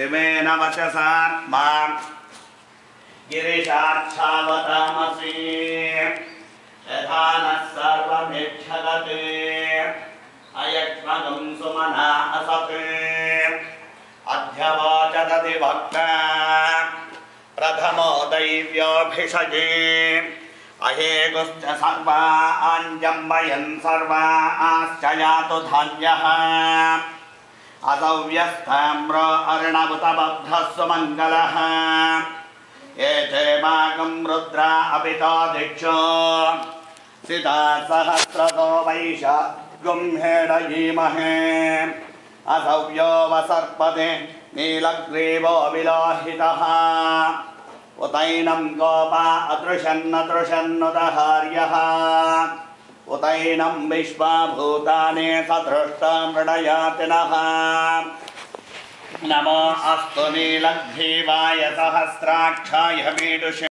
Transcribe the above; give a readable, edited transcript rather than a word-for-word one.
शिवेन वचसात्मा गिरिशाक्षावतामसि यथा नः सर्वमेक्षगते अयक्ष्मगं सुमना असते अध्यवाचदति भक्ता प्रथमो दैव्योऽभिषजे अहेगुश्च सर्वाञ्जम्बयन् सर्वाश्च यातु धान्यः असव्यस्ताम्र अर्णवुतबद्धः सुमङ्गलः एते मागं रुद्रा अपितो दिक्षो सिता सहस्रतो वैशाखं हेडयीमहे असव्यो वसर्पते नीलग्रीवो विलोहितः उतैनं गोपा अदृशन्नदृशन्नुदहार्यः उतैनं विश्वभूतानि सदृष्टा मृडयातिनः नमो अस्तु नीलग्रीवाय सहस्राक्षाय मीडुषे